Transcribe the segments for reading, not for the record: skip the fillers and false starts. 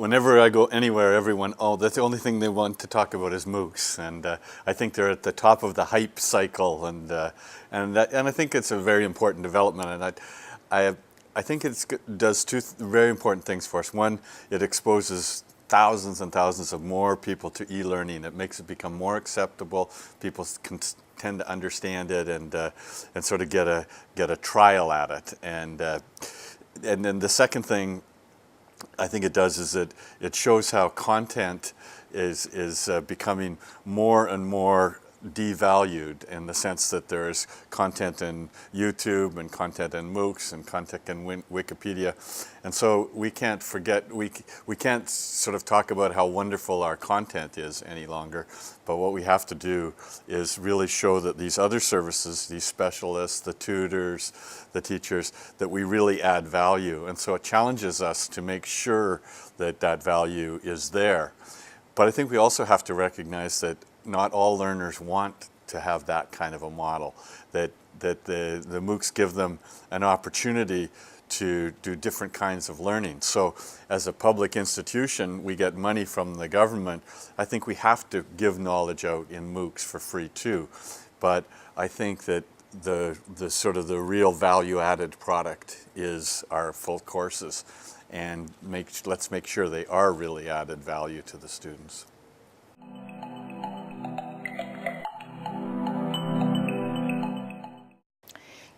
whenever I go anywhere, everyone, that's the only thing they want to talk about is MOOCs, and I think they're at the top of the hype cycle, and I think it's a very important development, and I think it does two very important things for us. One, it exposes thousands and thousands of more people to e-learning. It makes it become more acceptable. People can tend to understand it and sort of get a trial at it. And then the second thing I think it does is it shows how content is becoming more and more devalued, in the sense that there's content in YouTube and content in MOOCs and content in Wikipedia, and so we can't forget, we can't sort of talk about how wonderful our content is any longer, but what we have to do is really show that these other services, these specialists, the tutors, the teachers, that we really add value, and so it challenges us to make sure that that value is there. But I think we also have to recognize that not all learners want to have that kind of a model, that the MOOCs give them an opportunity to do different kinds of learning. So as a public institution, we get money from the government. I think we have to give knowledge out in MOOCs for free too. But I think that the sort of the real value-added product is our full courses, and let's make sure they are really added value to the students.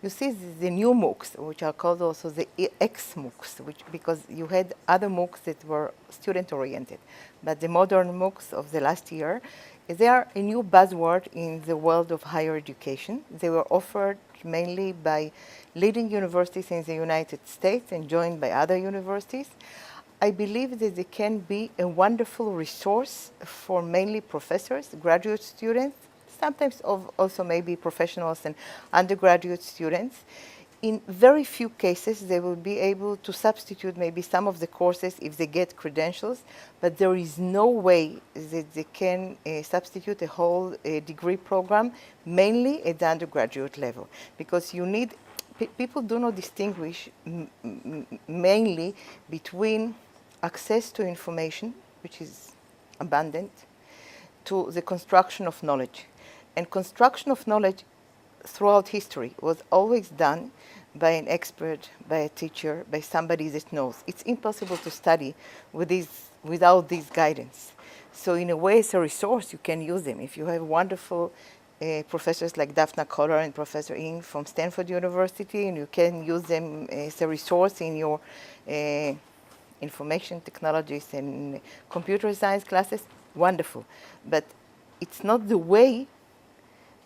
You see the new MOOCs, which are called also the ex-MOOCs, because you had other MOOCs that were student-oriented. But the modern MOOCs of the last year, they are a new buzzword in the world of higher education. They were offered mainly by leading universities in the United States and joined by other universities. I believe that they can be a wonderful resource for mainly professors, graduate students, sometimes also maybe professionals and undergraduate students. In very few cases, they will be able to substitute maybe some of the courses if they get credentials, but there is no way that they can substitute a whole degree program, mainly at the undergraduate level, because you need, people do not distinguish mainly between access to information, which is abundant, to the construction of knowledge. And construction of knowledge throughout history was always done by an expert, by a teacher, by somebody that knows. It's impossible to study without this guidance. So in a way, it's a resource, you can use them. If you have wonderful professors like Daphna Koller and Professor Ng from Stanford University, and you can use them as a resource in your information technologies and computer science classes, wonderful. But it's not the way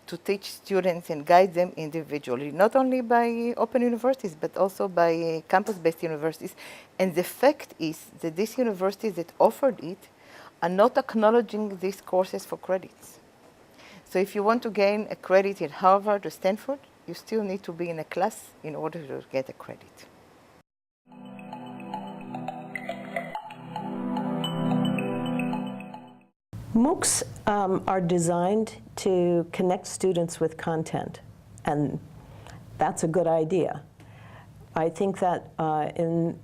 to teach students and guide them individually, not only by open universities, but also by campus-based universities. And the fact is that these universities that offered it are not acknowledging these courses for credits. So if you want to gain a credit at Harvard or Stanford, you still need to be in a class in order to get a credit. MOOCs are designed to connect students with content, and that's a good idea. I think that in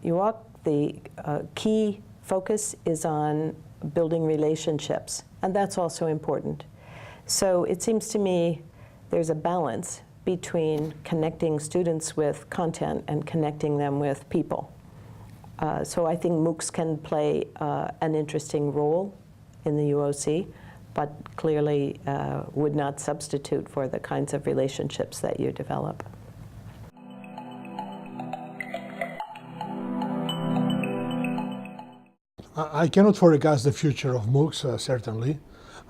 UOC, the key focus is on building relationships, and that's also important. So it seems to me there's a balance between connecting students with content and connecting them with people. So I think MOOCs can play an interesting role in the UOC, but clearly would not substitute for the kinds of relationships that you develop. I cannot forecast the future of MOOCs, certainly.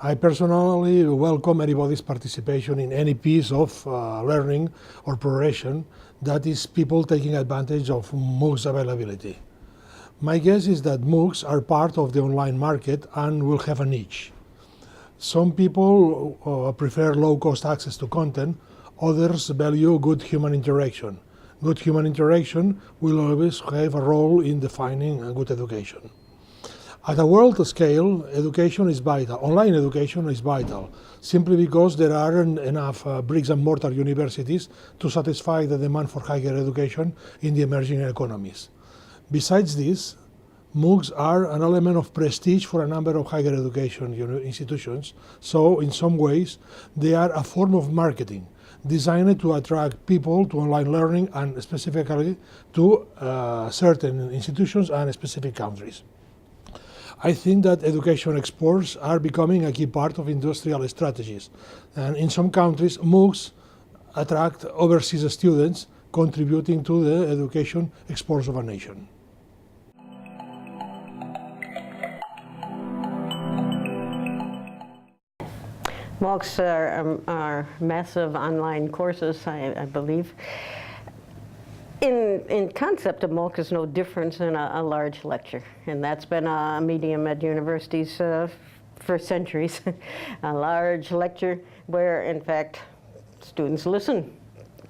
I personally welcome anybody's participation in any piece of learning or progression that is people taking advantage of MOOCs availability. My guess is that MOOCs are part of the online market and will have a niche. Some people prefer low-cost access to content, others value good human interaction. Good human interaction will always have a role in defining a good education. At a world scale, education is vital. Online education is vital, simply because there aren't enough bricks and mortar universities to satisfy the demand for higher education in the emerging economies. Besides this, MOOCs are an element of prestige for a number of higher education institutions. So in some ways, they are a form of marketing designed to attract people to online learning and specifically to certain institutions and specific countries. I think that education exports are becoming a key part of industrial strategies. And in some countries, MOOCs attract overseas students, contributing to the education exports of a nation. MOOCs are massive online courses, I believe. In concept, a MOOC is no different than a large lecture, and that's been a medium at universities for centuries. A large lecture where, in fact, students listen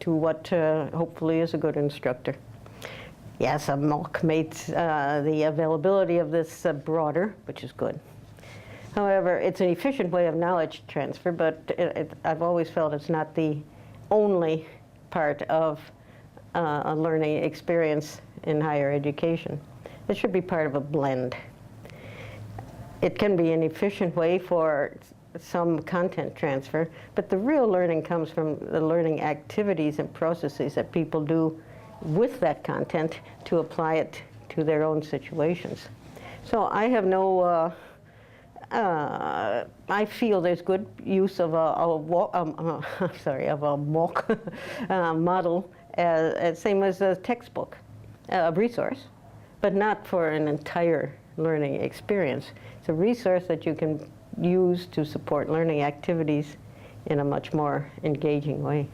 to what hopefully is a good instructor. Yes, a MOOC makes the availability of this broader, which is good. However, it's an efficient way of knowledge transfer, but I've always felt it's not the only part of a learning experience in higher education. It should be part of a blend. It can be an efficient way for some content transfer, but the real learning comes from the learning activities and processes that people do with that content to apply it to their own situations. So I have no I feel there's good use of a MOOC model, same as a textbook, a resource, but not for an entire learning experience. It's a resource that you can use to support learning activities in a much more engaging way.